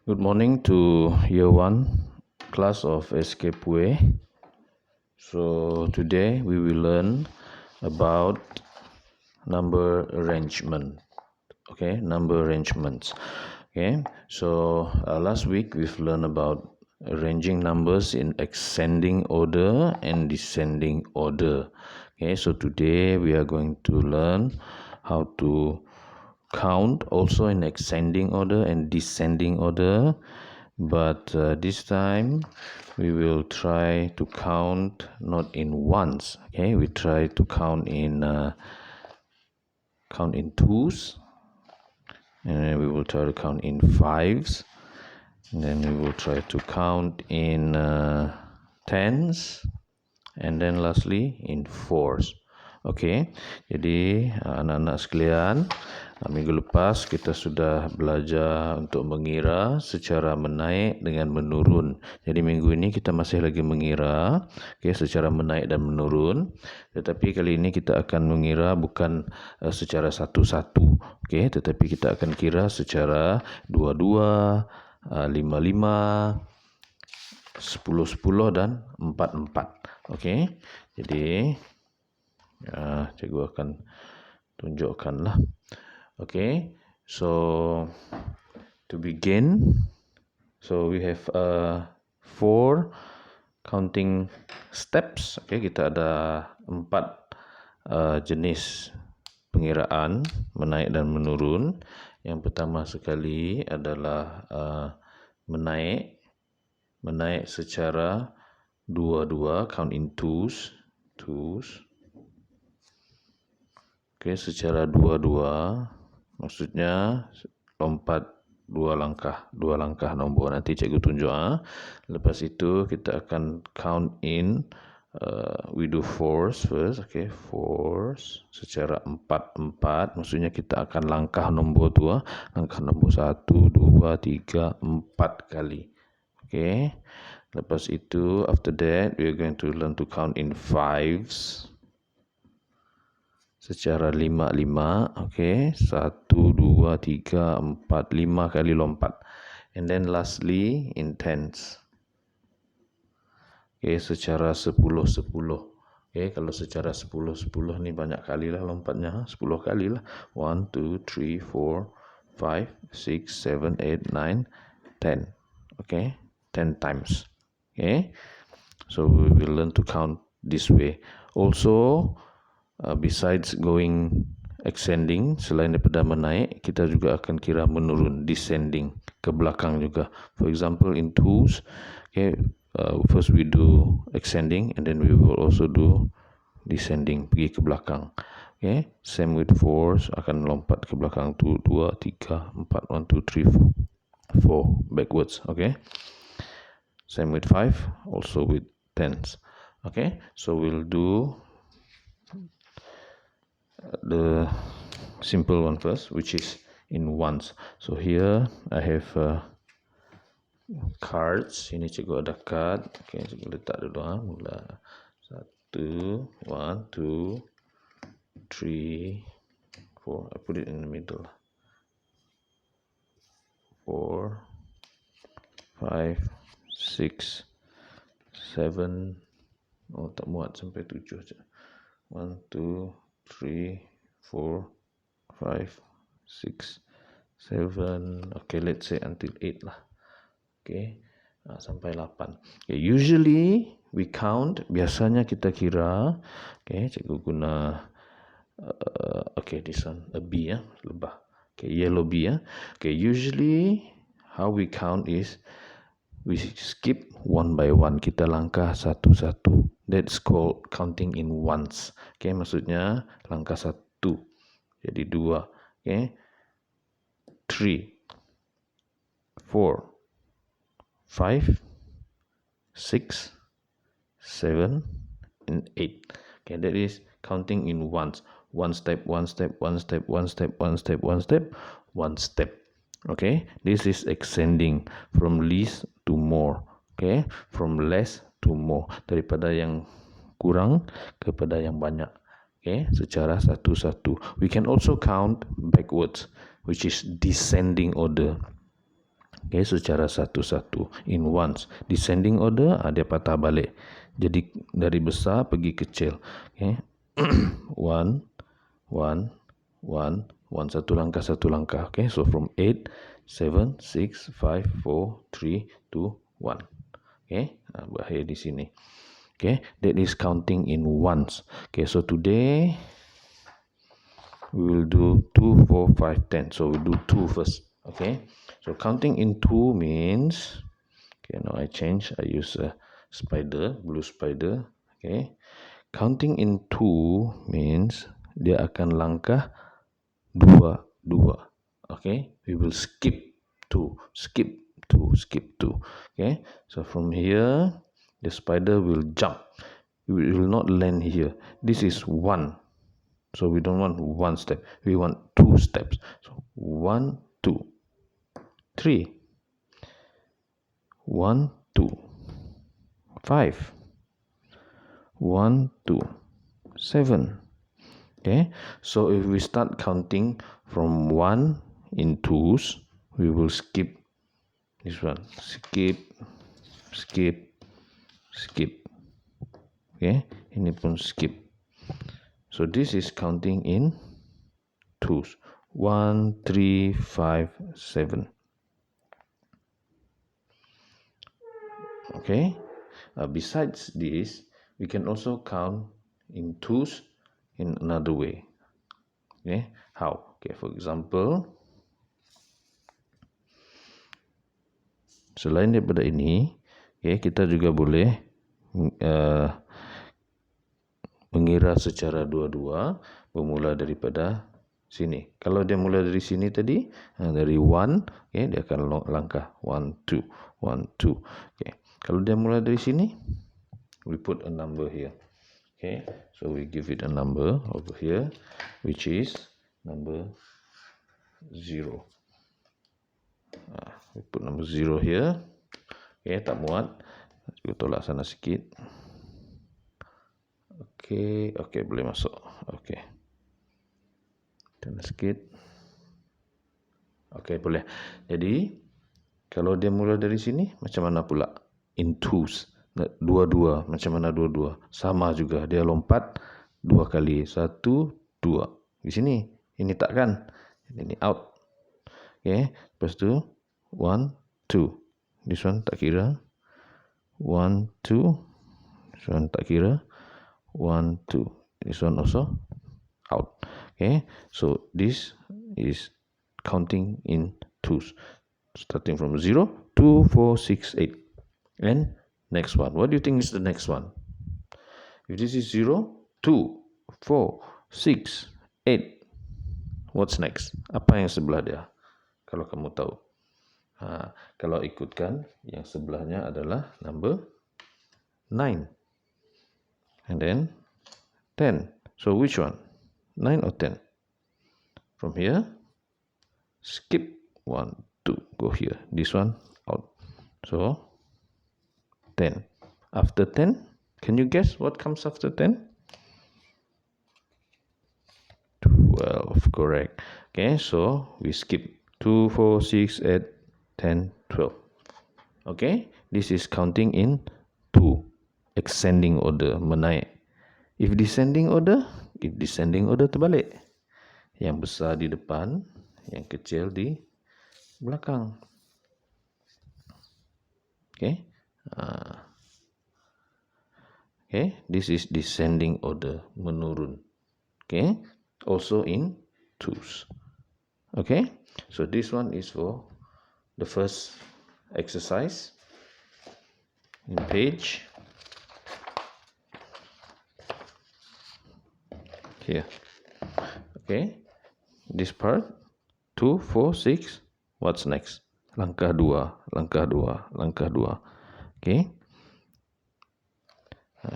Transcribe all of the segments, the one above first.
Good morning to year 1 class of Escape Way. So today we will learn about number arrangement. Okay, number arrangements. Okay, so last week we've learned about arranging numbers in ascending order and descending order. Okay, so today we are going to learn how to count also in ascending order and descending order, but this time we will try to count not in ones. Okay, we try to count in twos, and then we will try to count in fives, and then we will try to count in tens, and then lastly in fours. Okey, jadi anak-anak sekalian, minggu lepas kita sudah belajar untuk mengira secara menaik dengan menurun. Jadi minggu ini kita masih lagi mengira, secara menaik dan menurun. Tetapi kali ini kita akan mengira bukan secara satu-satu, tetapi kita akan kira secara dua-dua, lima-lima, 10-10 dan 4-4. Okey. Jadi cikgu akan tunjukkanlah. Okay, so to begin, so we have 4 counting steps. Okay, kita ada 4 jenis pengiraan menaik dan menurun. Yang pertama sekali adalah menaik secara dua-dua, count in twos. Okay, secara dua-dua maksudnya lompat dua langkah nombor. Nanti cikgu tunjuk. Lepas itu kita akan count in, we do fours first. Okay, fours secara 4-4, maksudnya kita akan langkah nombor 2, langkah nombor 1, 2, 3, 4 kali. Okay, lepas itu after that we are going to learn to count in fives secara 5-5. Okay, 1, 2, 3, 4, 5 kali lompat. And then lastly in tens. Okay, secara 10-10. Okay, kalau secara 10-10 ni banyak kali lah lompatnya, 10 kali lah. 1, 2, 3, 4, 5, 6, 7, 8, 9, 10. Okay, 10 times. Okay, so we will learn to count this way. Also, besides going ascending, selain daripada menaik, kita juga akan kira menurun, descending, ke belakang juga. For example, in twos, okay, first we do ascending and then we will also do descending, pergi ke belakang. Okay, same with fours, akan lompat ke belakang, 2, 3, 4, 1, 2, 3, 4, backwards. Okay, same with 5, also with tens. Okay, so we'll do the simple one first, which is in ones. So here I have cards. Ini cikgu ada card. Okay, cikgu letak dulu. Mula 1, 1, 2, 3, 4. I put it in the middle. 4, 5, 6, 7. Oh, tak muat sampai 7 saja. 1, 2, 3, 4, 5, 6, 7. Okay, let's say until 8 lah. Okay, sampai 8. Okay, usually we count, biasanya kita kira. Okay, cikgu guna okay, this one a B, lebah. Okay, yellow B. Okay, usually how we count is we skip one by one, kita langkah satu-satu. That's called counting in ones. Okay, maksudnya langkah 1, jadi 2, okay, 3, 4, 5, 6, 7, and 8. Okay, that is counting in ones. One step, one step, one step, one step, one step, one step, one step. Okay, this is ascending from least to more. Okay, from less to more, daripada yang kurang kepada yang banyak. Okay, secara satu-satu. We can also count backwards, which is descending order. Okay, secara satu-satu in ones. Descending order dia patah balik. Jadi dari besar pergi kecil. Okay. 1 1 1 1 satu langkah. Okay, so from 8 7 6 5 4 3 2 1. Okay, berakhir di sini. Okay, that is counting in ones. Okay, so today we will do 2 4 5 10. So we do 2 first. Okay, so counting in 2 means, okay, now I change, I use a spider, blue spider. Okay, counting in 2 means dia akan langkah 2. Okay, we will skip 2. Okay, so from here the spider will jump. It will not land here. This is 1. So we don't want 1 step. We want 2 steps. So 1 2 3 1 2 5 1 2 7. Okay, so if we start counting from 1 in 2s, we will skip this one. Skip. Okay, ini pun skip. So this is counting in 2s. 1 3 5 7. Okay, besides this, we can also count in 2s in another way. Okay, how? Okay, for example, selain daripada ini, okay, kita juga boleh mengira secara dua-dua, bermula daripada sini. Kalau dia mula dari sini tadi, dari 1, okay, dia akan langkah 1 2 1 2. Okay, kalau dia mula dari sini, we put a number here. Okay, so we give it a number over here, which is number 0. We put number 0 here. Okay, tak muat. Kita tolak sana sikit. Okay, boleh masuk. Okay, sana sikit. Okay, boleh. Jadi, kalau dia mula dari sini, macam mana pula? In 2s. Dua-dua. Macam mana dua-dua? Sama juga. Dia lompat 2 kali. 1 2. Di sini. Ini tak kan? Ini out. Okay. Lepas tu 1 2. This one tak kira. 1 2. This one tak kira. 1 2. This one also out. Okay. So this is counting in 2s. Starting from 0 2 4 6 8. And next one. What do you think is the next one? If this is 0 2 4 6 8. What's next? Apa yang sebelah dia? Kalau kamu tahu. Kalau ikutkan, yang sebelahnya adalah number 9. And then 10. So which one? 9 or 10? From here, skip 1 2. Go here. This one out. So 10. After 10, can you guess what comes after 10? 12. Correct. Okay, so we skip 2 4 6 8 10 12. Okay, this is counting in 2. Ascending order, menaik. If descending order terbalik. Yang besar di depan, yang kecil di belakang. Okay. Okay, this is descending order, menurun. Okay, also in 2s. Okay, so this one is for the first exercise in page here. Okay, this part 2 4 6. What's next? Langkah 2. Okay.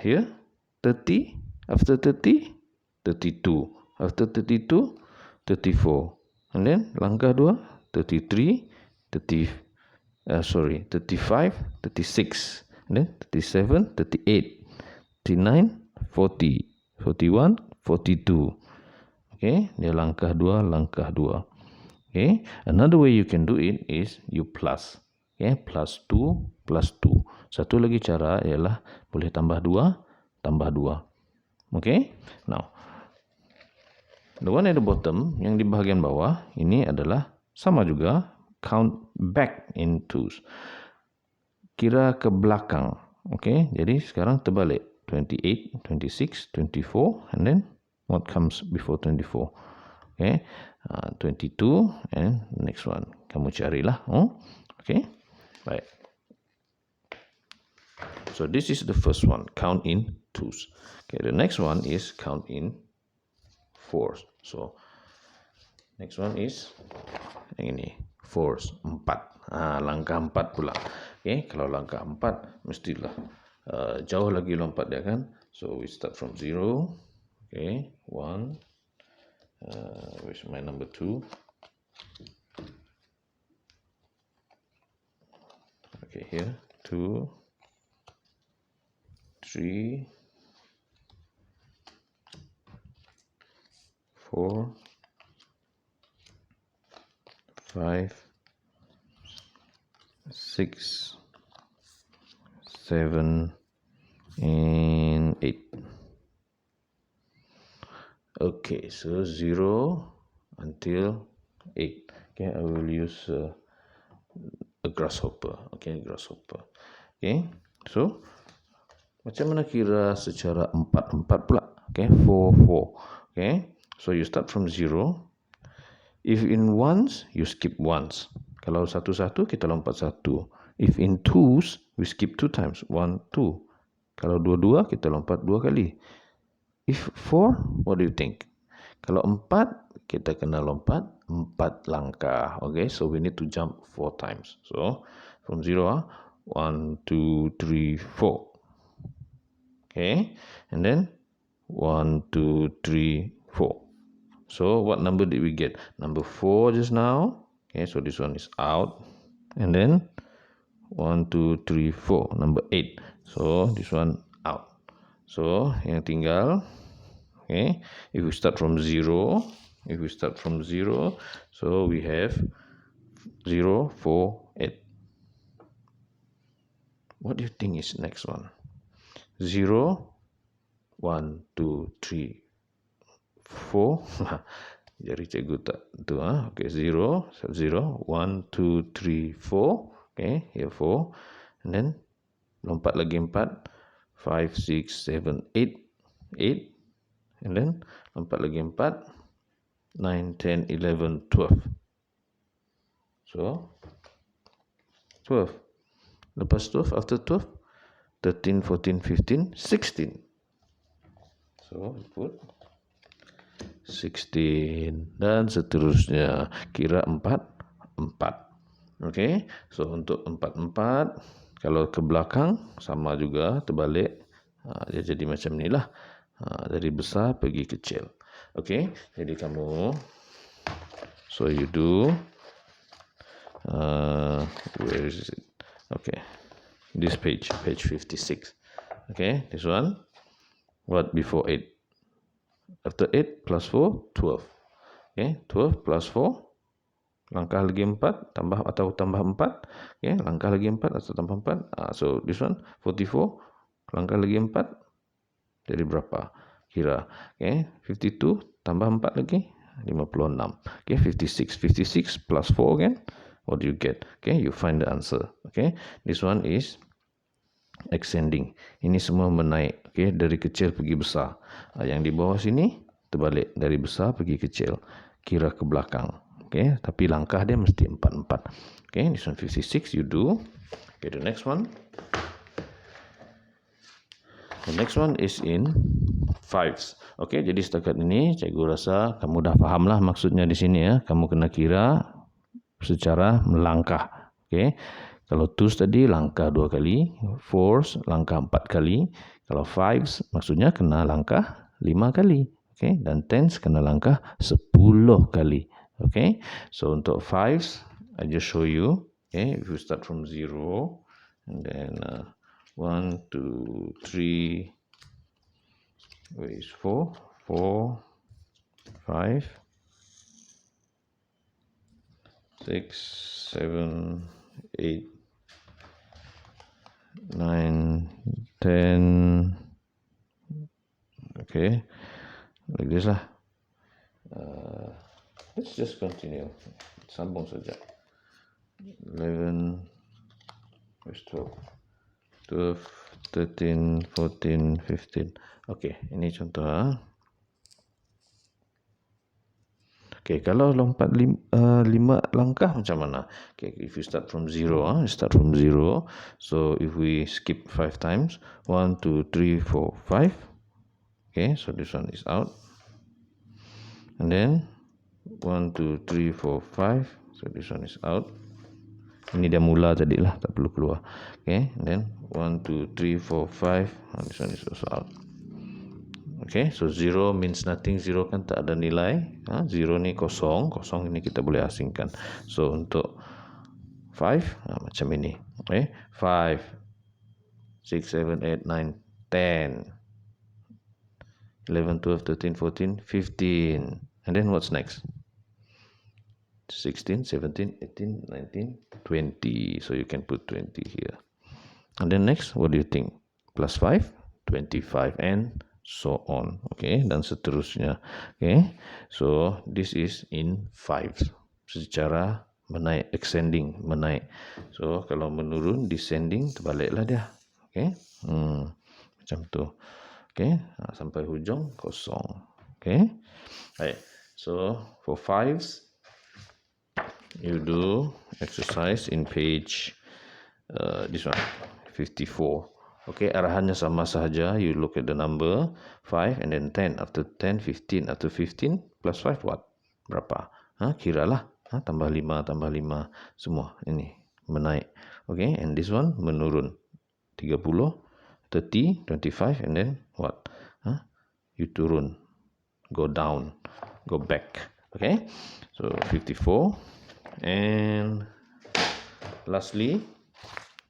Here 30. After 30, 32. After 32, 34. And then langkah 2, 33, 35, 36. And then 37, 38, 39, 40, 41, 42. Okay, dia langkah 2. Okay, another way you can do it is you plus. Okay, plus 2 plus 2. Satu lagi cara ialah boleh tambah 2 tambah 2. Okay, now the one at the bottom, yang di bahagian bawah, ini adalah sama juga, count back in twos. Kira ke belakang. Okay, jadi sekarang terbalik. 28, 26, 24, and then what comes before 24? Okay, 22, and next one. Kamu carilah. Okay, baik. So this is the first one, count in twos. Okay, the next one is count in fours. So next one is yang ini, fours, 4. Langkah 4 pula. Okay, kalau langkah 4 mestilah jauh lagi lompat dia kan. So we start from 0. Okay, 1. Where's my number 2? Okay, here 2, 3, 4, 5, 6, 7, and 8. Okay, so 0 until 8. Okay, I will use a grasshopper. Okay, grasshopper. Okay, so macam mana kira secara 4 pula? Okay, 4 4. Okay, so you start from 0. If in ones, you skip ones. Kalau 1 1 kita lompat 1. If in twos, we skip 2 times. 1 2. Kalau 2 2 kita lompat 2 kali. If 4, what do you think? Kalau 4, kita kena lompat 4 langkah. Okay, so we need to jump 4 times. So from 0, 1 2 3 4. Okay, and then 1 2 3 4. So what number did we get? Number 4 just now. Okay, so this one is out. And then 1 2 3 4. Number 8. So this one out. So yang tinggal, okay, if we start from 0, so we have 0 4 8. What do you think is next one? 0 1 2 3 4. Jari cikgu tak tu. Okay, 0 0 1 2 3 4. Okay, here 4. And then lompat lagi 4. 5 6 7 8. 8. And then lompat lagi 4. 9 10 11 12. So 12. Lepas 12, after 12, 13 14 15 16. So we put 16 dan seterusnya. Kira 4 4. Okay, so untuk 4 4, kalau ke belakang sama juga, terbalik. Dia jadi macam ni lah. Dari besar pergi kecil. Okay, jadi kamu, so you do, where is it? Okay, this page 56. Okay, this one, what before 8? After 8 plus 4, 12. Okay, 12 plus 4, langkah lagi 4, tambah atau tambah 4. Okay, langkah lagi 4 atau tambah 4. So this one, 44, langkah lagi 4, jadi berapa? Kira. Okay, 52, tambah 4 lagi, 56. Okay, 56. 56 plus 4 again, what do you get? Okay, you find the answer. Okay, this one is ascending. Ini semua menaik. Okay, dari kecil pergi besar. Yang di bawah sini terbalik, dari besar pergi kecil. Kira ke belakang. Okay, tapi langkah dia mesti 4 4. Okay, this one 56 you do. Okay, the next one. The next one is in fives. Okay, jadi setakat ini cikgu rasa kamu dah faham lah maksudnya di sini ya. Kamu kena kira secara melangkah. Okay, kalau twos tadi langkah 2 kali, fours langkah 4 kali, kalau fives maksudnya kena langkah 5 kali. Okay, dan tens kena langkah 10 kali. Okay, so untuk fives, I just show you. Okay, if you start from 0, and then 1 2 3, where is 4 4 5 6 7 8 9, 10. Okay, like this lah. Let's just continue. Sambung saja. 11, 12, 13, 14, 15. Okay, ini contoh. Okay, kalau lompat 5 langkah macam mana? Okay, if you start from 0, start from 0. So if we skip 5 times, 1, 2, 3, 4, 5. Okay, so this one is out. And then 1, 2, 3, 4, 5. So this one is out. Ini dia mula tadi lah, tak perlu keluar. Okay, and then 1, 2, 3, 4, 5. This one is also out. Okay, so 0 means nothing. 0 kan tak ada nilai. 0 ni kosong. Kosong ini kita boleh asingkan. So untuk 5, macam ini. Okay, 5, 6, 7, 8, 9, 10. 11, 12, 13, 14, 15. And then what's next? 16, 17, 18, 19, 20. So you can put 20 here. And then next, what do you think? Plus 5, 25, and so on. Okay, dan seterusnya. Okay, so this is in 5. Secara menaik, ascending, menaik. So kalau menurun, descending, terbaliklah dia. Okay, macam tu. Okay, sampai hujung kosong. Okay, right. So for 5s, you do exercise in page this one 54. Okay, arahannya sama sahaja. You look at the number 5 and then 10. After 10, 15. After 15 plus 5 what? Berapa? Kiralah. Tambah 5, tambah 5. Semua ini menaik. Okay, and this one menurun. 30, 30, 25, and then what? You turun. Go down. Go back. Okay, so 54. And lastly,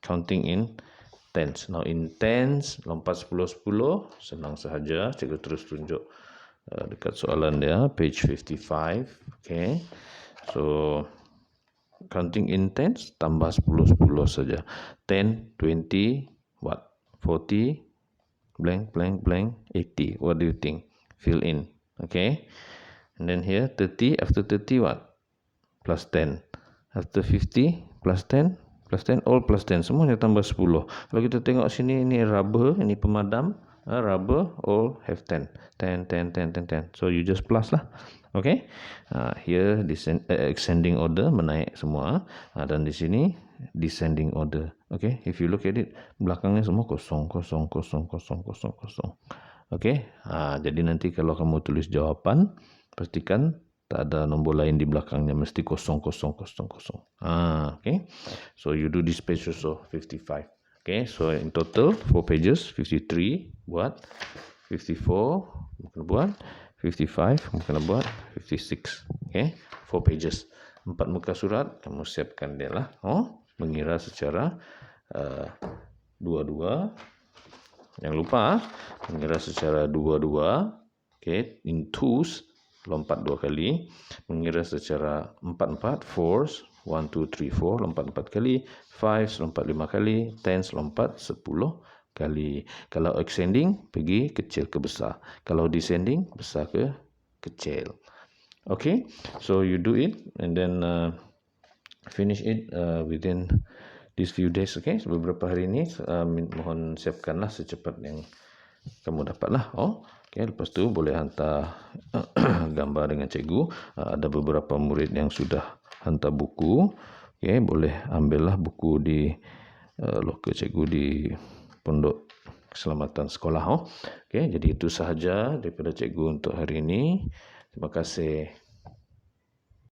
counting in tens. Now in tens, lompat 10, 10. Senang sahaja. Cikgu terus tunjuk dekat soalan dia. Page 55. Okay, so counting in tens, tambah 10, 10 saja. 10, 20, what? 40, blank, blank, blank, 80. What do you think? Fill in. Okay, and then here 30. After 30 what? Plus 10. After 50 plus 10, plus 10, all plus 10. Semuanya tambah 10. Kalau kita tengok sini, ini rubber, ini pemadam. Rubber, all have 10. 10, 10, 10, 10, 10. So you just plus lah. Okay, here ascending order, menaik semua. Dan di sini descending order. Okay, if you look at it, belakangnya semua kosong, kosong, kosong, kosong, kosong, kosong. Okay, jadi nanti kalau kamu tulis jawapan, pastikan tak ada nombor lain di belakangnya, mesti kosong, kosong, kosong, kosong. Okay, so you do this page also 55. Okay, so in total 4 pages, 53 buat, 54 bukan buat, 55 bukan buat, 56. Okay, 4 pages, 4 muka surat. Kamu siapkan dia lah. Mengira secara dua-dua. Jangan lupa mengira secara dua-dua. Okay, in twos, lompat 2 kali. Mengira secara 4-4, fours, 1, 2, 3, 4, lompat 4 kali. Fives, lompat 5 kali. Tens, lompat 10 kali. Kalau ascending, pergi kecil ke besar. Kalau descending, besar ke kecil. Okay, so you do it and then finish it within these few days. Okay, so beberapa hari ini mohon siapkanlah secepat yang kamu dapatlah. Okay, lepas tu boleh hantar gambar dengan cikgu. Ada beberapa murid yang sudah hantar buku. Okay, boleh ambillah buku di loker cikgu di Pondok Keselamatan Sekolah. Okay, jadi itu sahaja daripada cikgu untuk hari ini. Terima kasih.